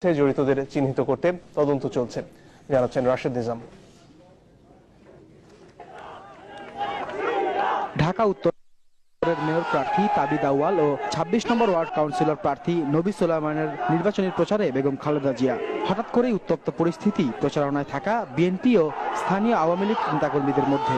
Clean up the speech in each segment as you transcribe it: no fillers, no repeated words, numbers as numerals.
জড়িতদের চিহ্নিত করতে তদন্ত চলছে, জানাচ্ছেন রাশেদ নিজাম। ঢাকা উত্তরের মেয়র প্রার্থী তাবিদ আউয়াল ও ২৬ নম্বর ওয়ার্ড কাউন্সিলর প্রার্থী নবী সুলাইমানের নির্বাচনী প্রচারে বেগম খালেদা জিয়া। হঠাৎ করেই উত্তপ্ত পরিস্থিতি প্রচারণায় থাকা বিএনপি ও স্থানীয় আওয়ামী লীগ নেতাকর্মীদের মধ্যে।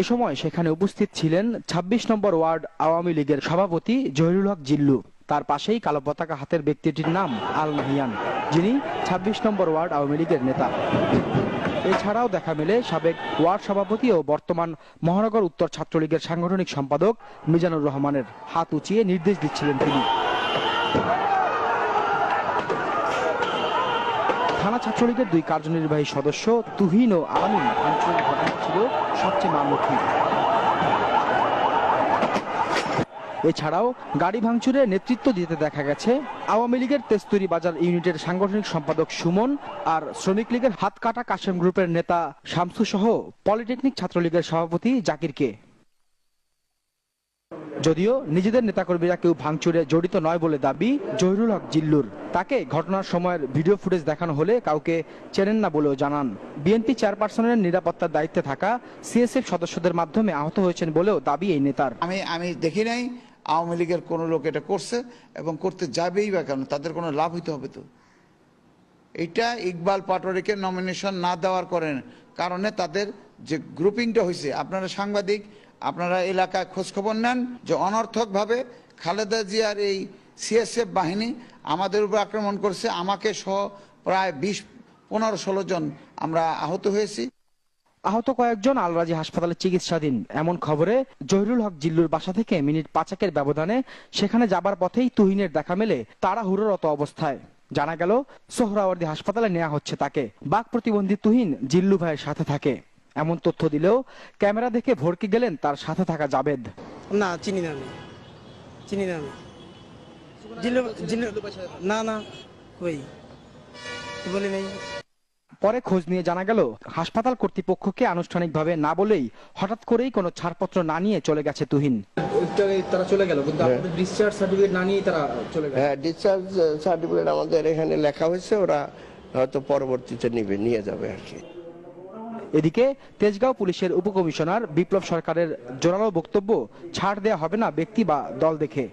এ সময় সেখানে উপস্থিত ছিলেন ২৬ নম্বর ওয়ার্ড আওয়ামী লীগের সভাপতি জহিরুল হক জিল্লু। তার পাশেই কালো পতাকা হাতের ব্যক্তিটির নাম আল নাহিয়ান, যিনি ২৬ নম্বর ওয়ার্ড আওয়ামী লীগের নেতা। এছাড়াও দেখা মেলে সাবেক ওয়ার্ড সভাপতি ও বর্তমান মহানগর উত্তর ছাত্রলীগের সাংগঠনিক সম্পাদক মিজানুর রহমানের। হাত উঁচিয়ে নির্দেশ দিচ্ছিলেন তিনি। থানা ছাত্রলীগের দুই কার্যনির্বাহী সদস্য তুহিন ও আলামিন ভাঙচুরের ঘটনা ছিল সবচেয়ে মারমুখী। এছাড়াও গাড়ি ভাঙচুরে নেতৃত্ব দিতে দেখা গেছে আওয়ামী লীগের তেস্তুরি বাজার ইউনিটের সাংগঠনিক সম্পাদক সুমন আর শ্রমিক লীগের হাতকাটা কাশেম গ্রুপের নেতা শামসু সহ পলিটেকনিক ছাত্রলীগের সভাপতি জাকিরকে। যদিও নিজেদের নেতাকর্মীরা কেউ ভাঙচুরে জড়িত নয় বলে দাবি জহিরুল হক জিল্লুর। তাকে ঘটনার সময়ের ভিডিও ফুটেজ দেখানো হলে কাউকে চেনেন না বলেও জানান। বিএনপি চেয়ারপারসনের নিরাপত্তার দায়িত্বে থাকা সিএসএফ সদস্যদের মাধ্যমে আহত হয়েছেন বলেও দাবি এই নেতার। আমি দেখি নাই আওয়ামী লীগের কোনো লোক এটা করছে এবং করতে যাবেই বা কেন, তাদের কোনো লাভ হইতে হবে তো। এটা ইকবাল পাটোয়ারিকে নমিনেশন না দেওয়ার কারণে তাদের যে গ্রুপিংটা হয়েছে, আপনারা সাংবাদিক, আপনারা এলাকায় খোঁজখবর নেন যে অনর্থকভাবে খালেদা জিয়ার এই সিএসএফ বাহিনী আমাদের উপর আক্রমণ করছে। আমাকে সহ প্রায় ২০-১৫-১৬ জন আমরা আহত হয়েছি। আহত কয়েকজন আলরাজি হাসপাতালে চিকিৎসাধীন। এমন খবরে জহিরুল হক জিল্লুর বাসা থেকে মিনিট ৫-১ ব্যবধানে সেখানে যাবার পথেই তুহিনের দেখা মেলে তাড়াহুড়োরত অবস্থায়। জানা গেল সোহরাওয়ার্দী হাসপাতালে নেওয়া হচ্ছে তাকে। বাক প্রতিবন্ধী তুহিন জিল্লু ভাইয়ের সাথে থাকে এমন তথ্য দিলেও ক্যামেরা দেখে ভড়কে গেলেন তার সাথে থাকা জাবেদ। না, চিনি না আমি। না কই বলি নাই। পরে খোঁজ নিয়ে জানা গেল হাসপাতাল কর্তৃপক্ষকে আনুষ্ঠানিকভাবে না বলেই হঠাৎ করেই কোনো ছাড়পত্র না নিয়ে চলে গেছে তুহিন। তারা চলে গেল, কিন্তু আপনাদের ডিসচার্জ সার্টিফিকেট না নিয়ে তারা চলে গেল। হ্যাঁ, ডিসচার্জ সার্টিফিকেট আমাদের এখানে লেখা হয়েছে, ওরা হয়তো পরবর্তীতে নিয়ে যাবে আর কি। এদিকে তেজগাঁও পুলিশের উপকমিশনার বিপ্লব সরকারের জোরালো বক্তব্য, ছাড় দেয়া হবে না ব্যক্তি বা দল দেখে।